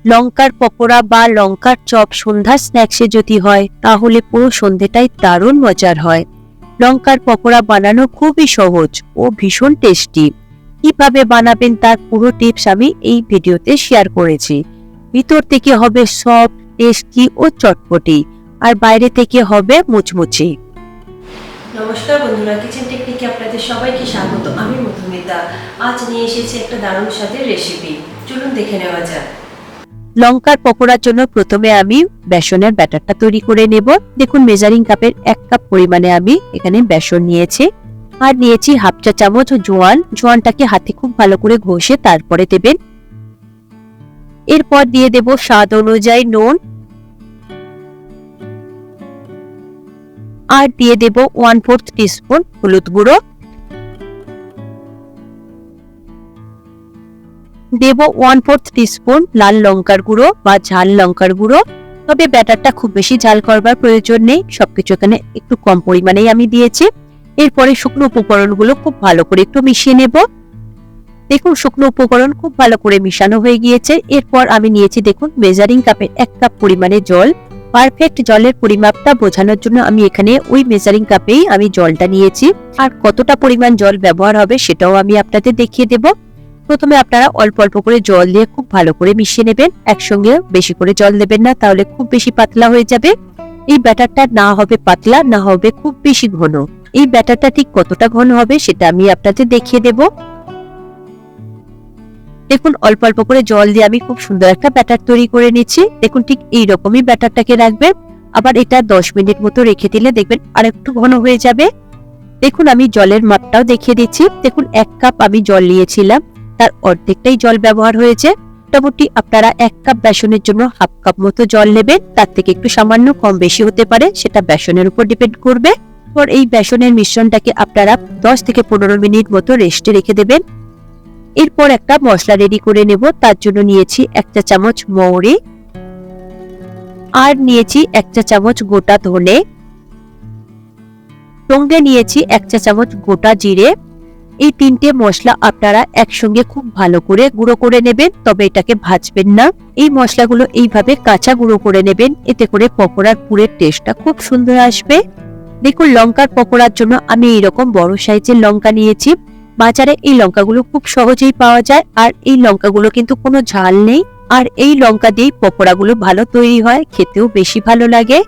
লঙ্কার পকোড়া বা লঙ্কার চপ সন্ধ্যার স্ন্যাক্সে যদি হয় তাহলে পুরো সন্ধেটাই দারুণ মজার হয়। লঙ্কার পকোড়া বানানো খুবই সহজ ও ভীষণ টেস্টি। কিভাবে বানাবেন তার পুরো টিপস আমি এই ভিডিওতে শেয়ার করেছি। ভিতর থেকে হবে সফট, টেস্টি ও চটপটি, আর বাইরে থেকে হবে মুচমুচে। নমস্কার বন্ধুরা, কিচেন টেকনিকে আপনাদের সবাইকে স্বাগত। আমি মধুমিতা। আজ নিয়ে এসেছি একটা দারুণ স্বাদের রেসিপি, চলুন দেখে নেওয়া যাক। লঙ্কার পকোড়ার জন্য প্রথমে আমি বেসনের ব্যাটারটা তৈরি করে নেব। দেখুন, মেজারিং কাপের 1 কাপ পরিমাণে আমি এখানে বেসন নিয়েছি, আর নিয়েছি হাফ চা চামচ জোয়ান। জোয়ানটাকে হাতে খুব ভালো করে ঘষে তারপরে দেবেন। এরপর দিয়ে দেব স্বাদ অনুযায়ী নুন, আর দিয়ে দেব 1/4 টিস্পুন হলুদ গুঁড়ো, দেব 1/4 টিস্পুন লাল লঙ্কার গুঁড়ো বা ঝাল লঙ্কার গুঁড়ো। তবে ব্যাটারটা খুব বেশি ঝাল করবার প্রয়োজন নেই, সবকিছু এখানে একটু কম পরিমাণেই আমি দিয়েছি। এরপরে শুকনো উপকরণগুলো খুব ভালো করে একটু মিশিয়ে নেব। দেখুন, শুকনো উপকরণ খুব ভালো করে মিশানো হয়ে গিয়েছে। এরপর আমি নিয়েছি দেখুন মেজারিং কাপের 1 কাপ পরিমাণে জল। পারফেক্ট জলের পরিমাপটা বোঝানোর জন্য আমি এখানে ওই মেজারিং কাপেই আমি জলটা নিয়েছি, আর কতটা পরিমাণ জল ব্যবহার হবে সেটাও আমি আপনাদের দেখিয়ে দেব। প্রথমে আপনারা অল্প অল্প করে জল দিয়ে খুব ভালো করে মিশিয়ে নেবেন। একসঙ্গে বেশি করে জল দেবেন না, তাহলে খুব বেশি পাতলা হয়ে যাবে। এই ব্যাটারটা না হবে পাতলা, না হবে খুব বেশি ঘন। এই ব্যাটারটা ঠিক কতটা ঘন হবে সেটা আমি আপনাদের দেখিয়ে দেব। দেখুন, অল্প অল্প করে জল দিয়ে আমি খুব সুন্দর একটা ব্যাটার তৈরি করে নিচ্ছি। দেখুন, ঠিক এইরকমই ব্যাটারটাকে রাখবেন। আবার এটা 10 মিনিট মতো রেখে দিলে দেখবেন আরেকটু ঘন হয়ে যাবে। দেখুন, আমি জলের মাপটাও দেখিয়ে দিচ্ছি। দেখুন, 1 কাপ আমি জল নিয়েছিলাম, তার অর্ধেকটাই জল ব্যবহার হয়েছে। মোটামুটি আপনারা 1 কাপ বেসনের জন্য হাফ কাপ মতো জল নেবেন, তার থেকে একটু সামান্য কম বেশি হতে পারে, সেটা বেসনের উপর ডিপেন্ড করবে। পর এই বেসনের মিশ্রণটাকে আপনারা 10 থেকে 15 মিনিট মতো রেস্টে রেখে দেবেন। এরপর একটা মশলা রেডি করে নেব। তার জন্য নিয়েছি 1 চা চামচ মৌরি, আর নিয়েছি 1 চা চামচ গোটা ধনে, সঙ্গে নিয়েছি 1 চা চামচ গোটা জিরে। এই 3টে মশলা আপনারা একসঙ্গে খুব ভালো করে গুঁড়ো করে নেবেন, তবে এটাকে ভাজবেন না। এই মশলাগুলো এইভাবে কাঁচা গুঁড়ো করে নেবেন, এতে করে পকোড়ার পুরের টেস্টটা খুব সুন্দর আসবে। দেখুন, লঙ্কার পকোড়ার জন্য আমি এইরকম বড় সাইজের লঙ্কা নিয়েছি। বাজারে এই লঙ্কাগুলো খুব সহজেই পাওয়া যায়, আর এই লঙ্কাগুলো কিন্তু কোনো ঝাল নেই, আর এই লঙ্কা দিয়েই পকোড়াগুলো ভালো তৈরি হয়, খেতেও বেশি ভালো লাগে।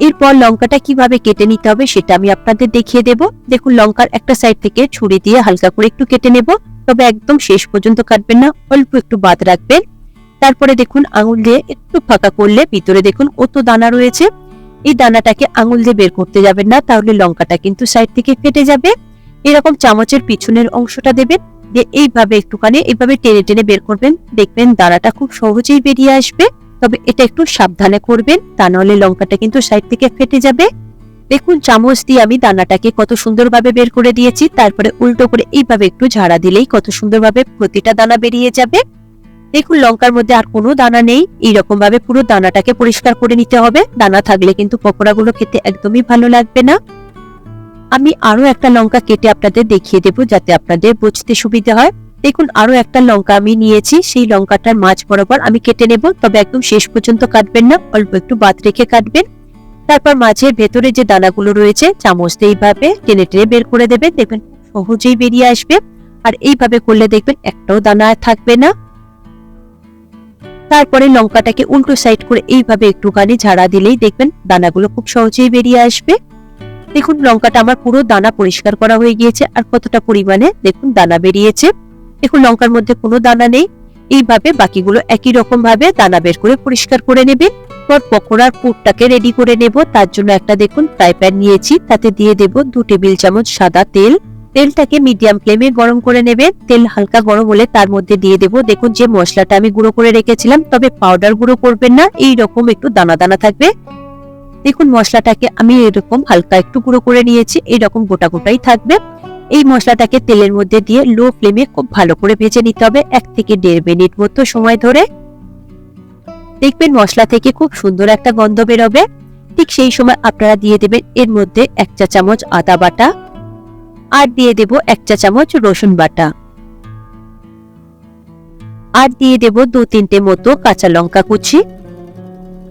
এরপর লঙ্কাটা কিভাবে কেটে নিতে হবে সেটা আমি আপনাদের দেখিয়ে দেব। দেখুন, লঙ্কার একটা সাইড থেকে ছুরি দিয়ে হালকা করে একটু কেটে নেব, তবে একদম শেষ পর্যন্ত কাটবেন না, অল্প একটু বাদ রাখবেন। তারপরে দেখুন, আঙুল দিয়ে একটু ফাঁকা করলে ভিতরে দেখুন কত দানা রয়েছে। এই দানাটাকে আঙুল দিয়ে বের করতে যাবেন না, তাহলে লঙ্কাটা কিন্তু সাইড থেকে ফেটে যাবে। এরকম চামচের পিছনের অংশটা দেবেন, দিয়ে এইভাবে একটুখানি এইভাবে টেনে টেনে বের করবেন। দেখবেন দানাটা খুব সহজেই বেরিয়ে আসবে, তবে এটা একটু সাবধানে করবেন, তা নাহলে লঙ্কাটা কিন্তু সাইড থেকে ফেটে যাবে। দেখুন, চামচ দিয়ে আমি দানাটাকে কত সুন্দরভাবে বের করে দিয়েছি। তারপরে উল্টো করে এইভাবে একটু ঝাড়া দিলেই কত সুন্দরভাবে প্রতিটা দানা বেরিয়ে যাবে। দেখুন, লঙ্কার মধ্যে আর কোনো দানা নেই। এইরকম ভাবে পুরো দানাটাকে পরিষ্কার করে নিতে হবে, দানা থাকলে কিন্তু পকোড়াগুলো খেতে একদমই ভালো লাগবে না। আমি আরো একটা লঙ্কা কেটে আপনাদের দেখিয়ে দেব, যাতে আপনাদের বুঝতে সুবিধা হয়। দেখুন, আরো একটা লঙ্কা আমি নিয়েছি, সেই লঙ্কাটার মাঝ বরাবর আমি কেটে নেব, তবে একদম শেষ পর্যন্ত কাটবেন না, অল্প একটু বাদ রেখে কাটবেন। তারপর মাঝের ভেতরে যে দানাগুলো রয়েছে চামচ দিয়ে এইভাবে টেনে টেনে বের করে দেবেন, দেখবেন সহজেই বেরিয়ে আসবে। আর এইভাবে করলে দেখবেন একটাও দানা থাকবে না। তারপরে লঙ্কাটাকে উল্টো সাইড করে এইভাবে একটুখানি ঝাড়া দিলেই দেখবেন দানাগুলো খুব সহজেই বেরিয়ে আসবে। দেখুন, লঙ্কাটা আমার পুরো দানা পরিষ্কার করা হয়ে গিয়েছে, আর কতটা পরিমাণে দেখুন দানা বেরিয়েছে। দেখুন, লঙ্কার মধ্যে কোনো দানা নেই। এইভাবে বাকিগুলো একই রকম ভাবে দানা বের করে পরিষ্কার করে নেবেন। পর পকোড়ার পুরটাকে রেডি করে নেব। তার জন্য একটা দেখুন ফ্রাই প্যান নিয়েছি, তাতে দিয়ে দেব 2 টেবিল চামচ সাদা তেল। তেলটাকে মিডিয়াম ফ্লেমে গরম করে নেবেন। তেল হালকা গরম হলে তার মধ্যে দিয়ে দেব দেখুন যে মশলাটা আমি গুঁড়ো করে রেখেছিলাম, তবে পাউডার গুঁড়ো করবেন না, এইরকম একটু দানা দানা থাকবে। দেখুন, মশলাটাকে আমি এরকম হালকা একটু গুঁড়ো করে নিয়েছি, এইরকম গোটা গোটাই থাকবে। এই মশলাটাকে তেলের মধ্যে দিয়ে লো ফ্লেমে খুব ভালো করে ভেজে নিতে হবে, 1 থেকে 1.5 মিনিট মতো সময় ধরে। দেখবেন মশলা থেকে খুব সুন্দর একটা গন্ধ বেরোবে। ঠিক সেই সময় আপনারা দিয়ে দেবেন এর মধ্যে 1 চা চামচ আদা বাটা, আর দিয়ে দেব 1 চা চামচ রসুন বাটা। আর দিয়ে দেব 2-3টে মতো কাঁচা লঙ্কা কুচি।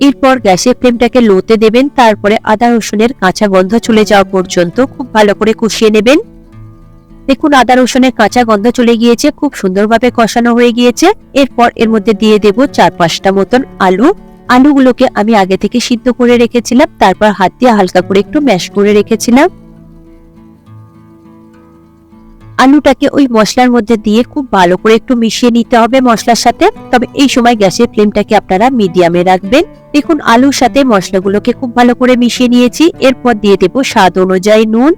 এরপর গ্যাসের ফ্লেমটাকে লোতে দেবেন, তারপরে আদা রসুনের কাঁচা গন্ধ চলে যাওয়া পর্যন্ত খুব ভালো করে কষিয়ে নেবেন। দেখুন আদা রসুনের কাঁচা গন্ধ চলে গিয়েছে, খুব সুন্দরভাবে কষানো হয়ে গিয়েছে। এরপর এর মধ্যে দিয়ে দেব 4-5টা মতন আলু। আলুগুলোকে আমি আগে থেকে সিদ্ধ করে রেখেছিলাম, তারপর হাত দিয়ে হালকা করে একটু ম্যাশ করে রেখেছিলাম। আলুটাকে ওই মশলার মধ্যে দিয়ে খুব ভালো করে একটু মিশিয়ে নিতে হবে মশলার সাথে। তবে এই সময় গ্যাসের ফ্লেমটাকে আপনারা মিডিয়ামে রাখবেন। দেখুন আলুর সাথে মশলাগুলোকে খুব ভালো করে মিশিয়ে নিয়েছি। এরপর দিয়ে দেব স্বাদ অনুযায়ী নুন,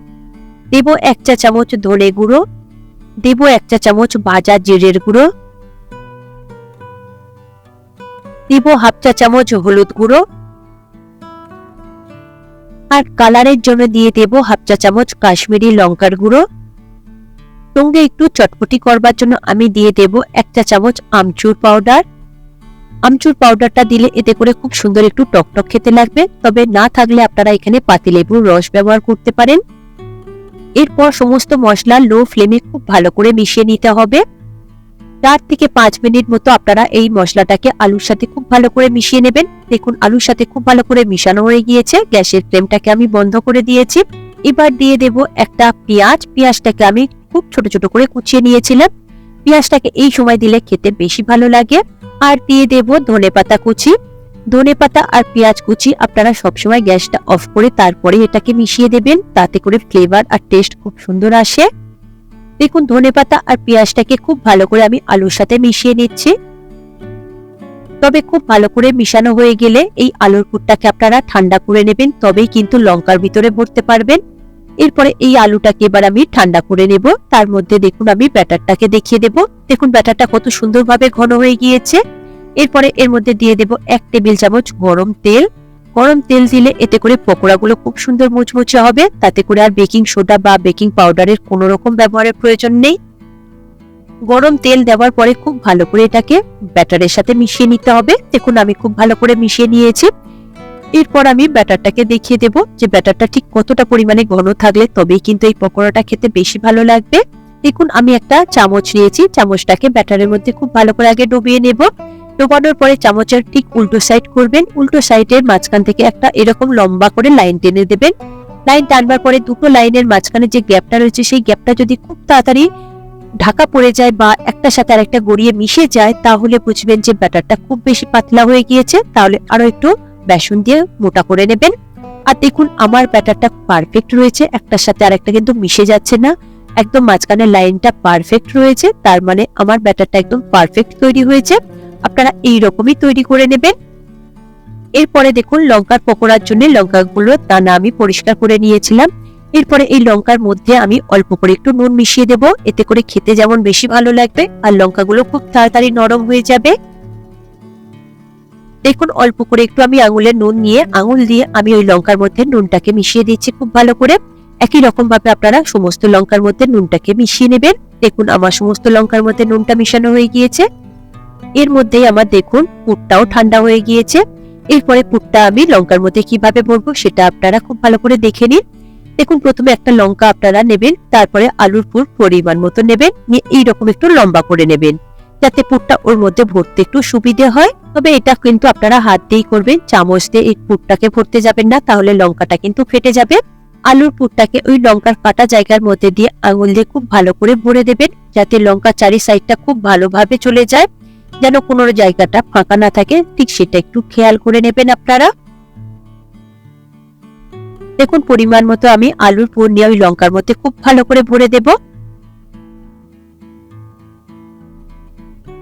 দেব 1 চা চামচ ধনে গুঁড়ো, দেব 1 চা চামচ ভাজা জিরের গুঁড়ো, দেব 1/2 চা চামচ হলুদ গুঁড়ো, আর কালারের জন্য দিয়ে দেব 1/2 চা চামচ কাশ্মীরি লঙ্কার গুঁড়ো। সঙ্গে একটু চটপটি করবার জন্য আমি দিয়ে দেব 1 চা চামচ আমচুর পাউডার। আমচুর পাউডারটা দিলে এতে করে খুব সুন্দর একটু টকটক খেতে লাগবে, তবে না থাকলে আপনারা এখানে পাতিলেবুর রস ব্যবহার করতে পারেন। এরপর সমস্ত মশলা লো ফ্লেমে খুব ভালো করে মিশিয়ে নিতে হবে। 4 থেকে 5 মিনিট মতো আপনারা এই মশলাটাকে আলুর সাথে খুব ভালো করে মিশিয়ে নেবেন। দেখুন আলুর সাথে খুব ভালো করে মিশানো হয়ে গিয়েছে, গ্যাসের ফ্লেমটাকে আমি বন্ধ করে দিয়েছি। এবার দিয়ে দেব একটা পেঁয়াজ। পেঁয়াজটাকে আমি খুব ছোট ছোট করে কুচিয়ে নিয়েছিলাম। পেঁয়াজটাকে এই সময় দিলে খেতে বেশি ভালো লাগে। আর দিয়ে দেব ধনেপাতা কুচি। ধনেপাতা আর পেঁয়াজ কুচি আপনারা সবসময় গ্যাসটা অফ করে তারপরে এটাকে মিশিয়ে দেবেন, তাতে করে ফ্লেভার আর টেস্ট খুব সুন্দর আসে। দেখুন ধনেপাতা আর পেঁয়াজটাকে খুব ভালো করে আমি আলুর সাথে মিশিয়ে নিচ্ছি। তবে খুব ভালো করে মিশানো হয়ে গেলে এই আলুর পুরটাকে আপনারা ঠান্ডা করে নেবেন, তবেই কিন্তু লঙ্কার ভিতরে ভরতে পারবেন। এরপরে এই আলুটাকে এবার আমি ঠান্ডা করে নেব। তার মধ্যে দেখুন আমি ব্যাটারটাকে দেখিয়ে দেব। দেখুন ব্যাটারটা কত সুন্দরভাবে ঘন হয়ে গিয়েছে। এরপরে এর মধ্যে দিয়ে দেব 1 টেবিল চামচ গরম তেল। গরম তেল দিলে এতে করে পকোড়াগুলো খুব সুন্দর মুচমুচে হবে, তাতে করে আর বেকিং সোডা বা বেকিং পাউডারের কোনো রকম ব্যবহারের প্রয়োজন নেই। গরম তেল দেওয়ার পরে খুব ভালো করে এটাকে ব্যাটারের সাথে মিশিয়ে নিতে হবে। দেখুন আমি খুব ভালো করে মিশিয়ে নিয়েছি। এরপর আমি ব্যাটারটাকে দেখিয়ে দেব যে ব্যাটারটা ঠিক কতটা পরিমাণে ঘন থাকলে তবেই কিন্তু এই পকোড়াটা খেতে বেশি ভালো লাগবে। দেখুন আমি একটা চামচ নিয়েছি, চামচটাকে ব্যাটারের মধ্যে খুব ভালো করে আগে ডুবিয়ে নেব। ডোবানোর পরে চামচের ঠিক উল্টো সাইড করবেন। উল্টো সাইডের মাঝখান থেকে একটা এরকম লম্বা করে লাইন টেনে দেবেন। লাইন টানবার পরে দুটো লাইনের মাঝখানে যে গ্যাপটা রয়েছে সেই গ্যাপটা যদি খুব তাড়াতাড়ি ঢাকা পড়ে যায় বা একটার সাথে আরেকটা গড়িয়ে মিশে যায়, তাহলে বুঝবেন যে ব্যাটারটা খুব বেশি পাতলা হয়ে গিয়েছে। তাহলে আরো একটু বেসন দিয়ে মোটা করে নেবেন। আর দেখুন আমার ব্যাটারটা পারফেক্ট রয়েছে, একটার সাথে আরেকটা কিন্তু মিশে যাচ্ছে না, একদম মাঝখানে লাইনটা পারফেক্ট রয়েছে। তার মানে আমার ব্যাটারটা একদম পারফেক্ট তৈরি হয়েছে। আপনারা এই রকমই তৈরি করে নেবেন। এরপরে দেখুন লঙ্কার পকোড়ার জন্য লঙ্কাগুলো দানা আমি পরিষ্কার করে নিয়েছিলাম। এরপরে এই লঙ্কার মধ্যে আমি অল্প করে একটু নুন মিশিয়ে দেব, এতে করে খেতে যেমন বেশি ভালো লাগবে আর লঙ্কাগুলো খুব তাড়াতাড়ি নরম হয়ে যাবে। দেখুন অল্প করে একটু আমি আঙুলের নুন নিয়ে আঙুল দিয়ে আমি ওই লঙ্কার মধ্যে নুনটাকে মিশিয়ে দিচ্ছি খুব ভালো করে। একই রকম ভাবে আপনারা সমস্ত লঙ্কার মধ্যে নুনটাকে মিশিয়ে নেবেন। দেখুন আমার সমস্ত লঙ্কার মধ্যে নুনটা মিশানো হয়ে গিয়েছে। এর মধ্যেই আমার দেখুন পুরটাও ঠান্ডা হয়ে গিয়েছে। এরপরে পুরটা আমি লঙ্কার মধ্যে কিভাবে ভরবো সেটা আপনারা খুব ভালো করে দেখে নিন। দেখুন প্রথমে একটা লঙ্কা আপনারা নেবেন, তারপরে আলুর পুর পরিমাণ মতো নেবেন, নিয়ে এইরকম একটু লম্বা করে নেবেন, যাতে পুরটা ওর মধ্যে ভরতে একটু সুবিধে হয়। তবে এটা কিন্তু আপনারা হাত দিয়েই করবেন, চামচ দিয়ে এই পুরটাকে ভরতে যাবেন না, তাহলে লঙ্কাটা কিন্তু ফেটে যাবে। আলুর পুরটাকে ওই লঙ্কার কাটা জায়গার মধ্যে দিয়ে আঙুল দিয়ে খুব ভালো করে ভরে দেবেন, যাতে লঙ্কার চারি সাইডটা খুব ভালোভাবে চলে যায়, যেন কোনো জায়গাটা ফাঁকা না থাকে, ঠিক সেটা একটু খেয়াল করে নেবেন আপনারা। দেখুন পরিমাণ মতো আমি আলুর পুর নিয়ে ওই লঙ্কার মধ্যে খুব ভালো করে ভরে দেব।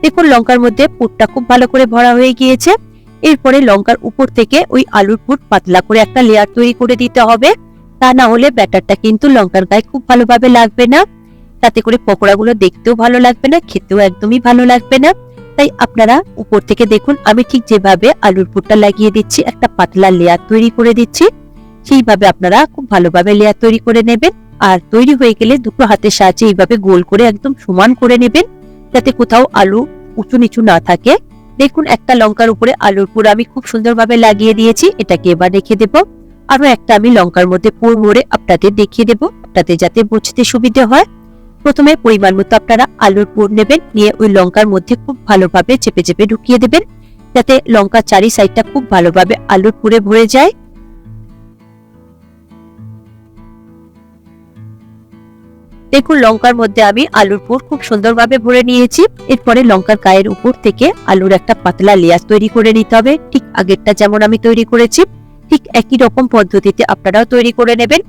দেখুন লঙ্কার মধ্যে পুরটা খুব ভালো করে ভরা হয়ে গিয়েছে। এরপরে লঙ্কার উপর থেকে ওই আলুর পুর পাতলা করে একটা লেয়ার তৈরি করে দিতে হবে, তা না হলে ব্যাটারটা কিন্তু লঙ্কার গায়ে খুব ভালোভাবে লাগবে না, তাতে করে পকোড়াগুলো দেখতেও ভালো লাগবে না, খেতেও একদমই ভালো লাগবে না। তাই আপনারা উপর থেকে দেখুন আমি ঠিক যেভাবে আলুর পুরটা লাগিয়ে দিচ্ছি, একটা পাতলা লেয়ার তৈরি করে দিচ্ছি, সেইভাবে আপনারা খুব ভালোভাবে লেয়ার তৈরি করে নেবেন। আর তৈরি হয়ে গেলে দুটো হাতের সাহায্যে এইভাবে গোল করে একদম সমান করে নেবেন, যাতে কোথাও আলু উঁচু নিচু না থাকে। দেখুন একটা লঙ্কার উপরে আলুর পুর আমি খুব সুন্দরভাবে লাগিয়ে দিয়েছি, এটাকে এবার রেখে দেব। আরো একটা আমি লঙ্কার মধ্যে পুর ভরে আপনাদের দেখিয়ে দেব, আপনাদের যাতে বুঝতে সুবিধে হয়। প্রথমে পরিমাণ মতো আপনারা আলুর পুর নেবেন, নিয়ে ওই লঙ্কার মধ্যে খুব ভালোভাবে চেপে চেপে ঢুকিয়ে দেবেন, যাতে লঙ্কার চারি সাইডটা খুব ভালোভাবে আলুর পুরে ভরে যায়। দেখুন লঙ্কার মধ্যে আমি আলুর পুর খুব সুন্দরভাবে ভরে নিয়েছি। এরপরে লঙ্কার গায়ের উপর থেকে আলুর একটা পাতলা লেয়ার তৈরি করে নিতে হবে। ঠিক আগেরটা যেমন আমি তৈরি করেছি ঠিক একই রকম পদ্ধতিতে আপনারাও তৈরি করে নেবেন।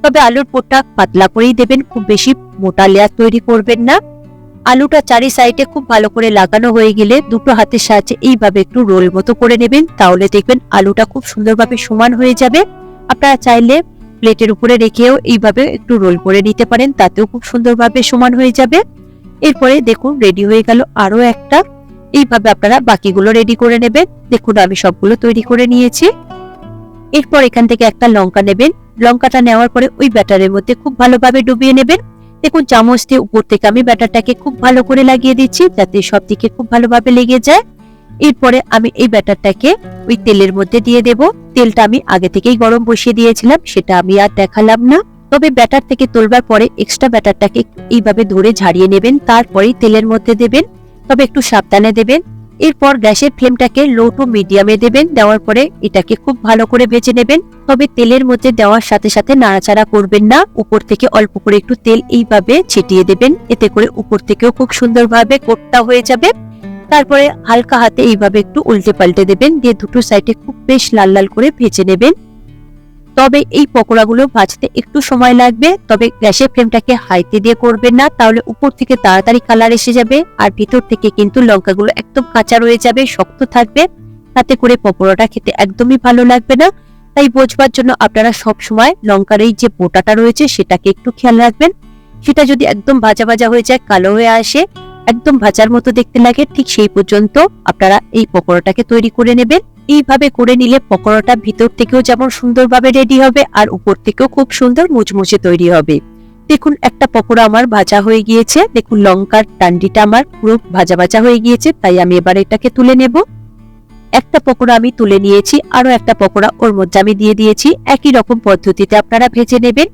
তবে আলুর পুরটা পাতলা করেই দেবেন, খুব বেশি মোটা লেয়ার তৈরি করবেন না। আলুটা চারি সাইডে খুব ভালো করে লাগানো হয়ে গেলে দুটো হাতের সাহায্যে এইভাবে একটু রোল মতো করে নেবেন, তাহলে দেখবেন আলুটা খুব সুন্দরভাবে সমান হয়ে যাবে। আপনারা চাইলে প্লেটের উপরে রেখেও এইভাবে একটু রোল করে নিতে পারেন, তাতেও খুব সুন্দরভাবে সমান হয়ে যাবে। এরপরে দেখুন রেডি হয়ে গেল আরো একটা। এইভাবে আপনারা বাকিগুলো রেডি করে নেবেন। দেখুন আমি সবগুলো তৈরি করে নিয়েছি। এরপর এখান থেকে একটা লঙ্কা নেবেন, লঙ্কাটা নেওয়ার পরে ওই ব্যাটারের মধ্যে খুব ভালোভাবে ডুবিয়ে নেবেন। দেখুন চামচ দিয়ে উপর থেকে আমি ব্যাটারটাকে খুব ভালো করে লাগিয়ে দিচ্ছি, যাতে সব দিকে খুব ভালোভাবে লেগে যায়। এরপরে আমি এই ব্যাটারটাকে ওই তেলের মধ্যে দিয়ে দেব। তেলটা আমি আগে থেকেই গরম বসিয়ে দিয়েছিলাম, সেটা আমি আর দেখালাম না। তবে ব্যাটার থেকে তোলবার পরে এক্সট্রা ব্যাটারটাকে এইভাবে ধরে ঝাড়িয়ে নেবেন, তারপরেই তেলের মধ্যে দেবেন, তবে একটু সাবধানে দেবেন। এরপর গ্যাসের ফ্লেমটাকে লো টু মিডিয়ামে দেবেন, দেওয়ার পরে এটাকে খুব ভালো করে ভেজে নেবেন। তবে তেলের মধ্যে দেওয়ার সাথে সাথে নাড়াচাড়া করবেন না, উপর থেকে অল্প করে একটু তেল এইভাবে ছিটিয়ে দেবেন, এতে করে উপর থেকেও খুব সুন্দরভাবে কোটটা হয়ে যাবে। তারপরে হালকা হাতে এইভাবে একটু উল্টে পাল্টে দেবেন, দিয়ে দুটো সাইডে খুব বেশ লাল লাল করে ভেজে নেবেন। তবে এই পকোড়াগুলো ভাজতে একটু সময় লাগবে, তবে গ্যাসের ফ্লেমটাকে হাইতে দিয়ে করবেন না, তাহলে উপর থেকে তাড়াতাড়ি কালার এসে যাবে আর ভিতর থেকে কিন্তু লঙ্কাগুলো একদম কাঁচা রয়ে যাবে, শক্ত থাকবে, তাতে করে পকোড়াটা খেতে একদমই ভালো লাগবে না। তাই বোঝবার জন্য আপনারা সব সময় লঙ্কার এই যে বোটাটা রয়েছে সেটাকে একটু খেয়াল রাখবেন। সেটা যদি একদম ভাজা ভাজা হয়ে যায়, কালো হয়ে আসে, একদম ভাজার মতো দেখতে লাগে, ঠিক সেই পর্যন্ত আপনারা এই পকোড়াটাকে তৈরি করে নেবেন। এইভাবে করে নিলে পকোড়াটা ভিতর থেকেও যেমন সুন্দরভাবে রেডি হবে আর উপর থেকেও খুব সুন্দর মুচমুচে তৈরি হবে। দেখুন একটা পকোড়া আমার ভাজা হয়ে গিয়েছে। দেখুন লঙ্কার ডান্ডিটা আমার পুরো ভাজা ভাজা হয়ে গিয়েছে, তাই আমি এবার এটাকে তুলে নেব। একটা পকোড়া আমি তুলে নিয়েছি, আরো একটা পকোড়া ওর মধ্যে আমি দিয়ে দিয়েছি। একই রকম পদ্ধতিতে আপনারা ভেজে নেবেন,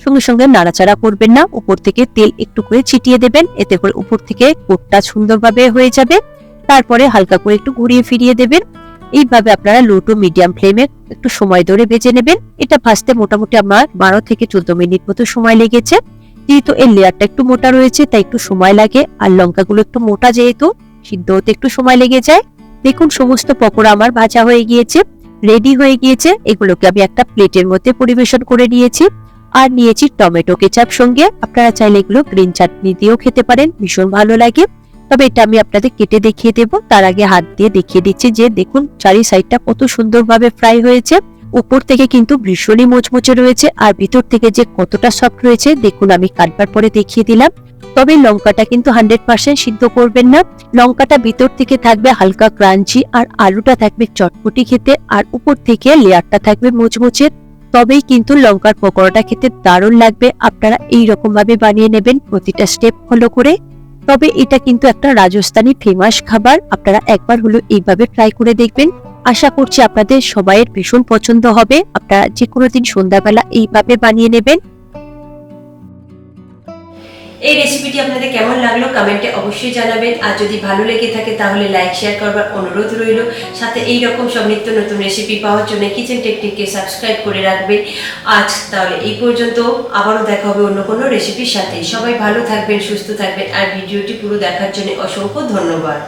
সঙ্গে সঙ্গে নাড়াচাড়া করবেন না, উপর থেকে তেল একটু করে ছিটিয়ে দেবেন, এতে করে উপর থেকে কোটটা সুন্দরভাবে হয়ে যাবে। তারপরে হালকা করে একটু ঘুরিয়ে ফিরিয়ে দেবেন। এইভাবে আপনারা লো টু মিডিয়াম ফ্লেমে একটু সময় ধরে ভেজে নেবেন। এটা ভাজতে মোটামুটি আমার 12 থেকে 14 মিনিট মতো সময় লেগেছে। যেহেতু এর লেয়ারটা একটু মোটা রয়েছে তাই একটু সময় লাগে, আর লঙ্কাগুলো একটু মোটা যেহেতু সিদ্ধ হতে একটু সময় লেগে যায়। দেখুন সমস্ত পকোড়া আমার ভাজা হয়ে গিয়েছে, রেডি হয়ে গিয়েছে। এগুলোকে আমি একটা প্লেটের মধ্যে পরিবেশন করে নিয়েছি। আর নিয়েছি টমেটো কেচাপ সঙ্গে, আপনারা চাইলে এগুলো গ্রিন চাটনি দিয়েও খেতে পারেন, ভীষণ ভালো লাগে। তবে এটা আমি আপনাদের কেটে দেখিয়ে দেব, তার আগে হাত দিয়ে দেখিয়ে দিচ্ছি যে দেখুন চারি সাইডটা কত সুন্দরভাবে ফ্রাই হয়েছে। উপর থেকে কিন্তু ভীষণই মোচমোচে রয়েছে আর ভিতর থেকে যে কতটা সফট রয়েছে দেখুন আমি কাটবার পরে দেখিয়ে দিলাম। তবে লঙ্কাটা কিন্তু 100% সিদ্ধ করবেন না, লঙ্কাটা ভিতর থেকে থাকবে হালকা ক্রাঞ্চি আর আলুটা থাকবে চটপটি খেতে, আর উপর থেকে লেয়ারটা থাকবে মোচমোচে। তবেই কিন্তু লঙ্কার পকোড়াটা খেতে দারুণ লাগবে। আপনারা এই রকম ভাবে বানিয়ে নেবেন প্রতিটা স্টেপ ফলো করে। তবে এটা কিন্তু একটা রাজস্থানী ফেমাস খাবার, আপনারা একবার হলো এইভাবে ট্রাই করে দেখবেন। আশা করছি আপনাদের সবাইয়ের ভীষণ পছন্দ হবে। আপনারা যে কোনো দিন সন্ধ্যাবেলা এইভাবে বানিয়ে নেবেন। এই রেসিপিটি আপনাদের কেমন লাগলো কমেন্টে অবশ্যই জানাবেন, আর যদি ভালো লেগে থাকে তাহলে লাইক শেয়ার করবার অনুরোধ রইল। সাথে এই রকম সব নিত্য নতুন রেসিপি পাওয়ার জন্য কিচেন টেকনিককে সাবস্ক্রাইব করে রাখবেন। আজ তাহলে এই পর্যন্ত, আবারও দেখা হবে অন্য কোনো রেসিপির সাথে। সবাই ভালো থাকবেন, সুস্থ থাকবেন, আর ভিডিওটি পুরো দেখার জন্য অসংখ্য ধন্যবাদ।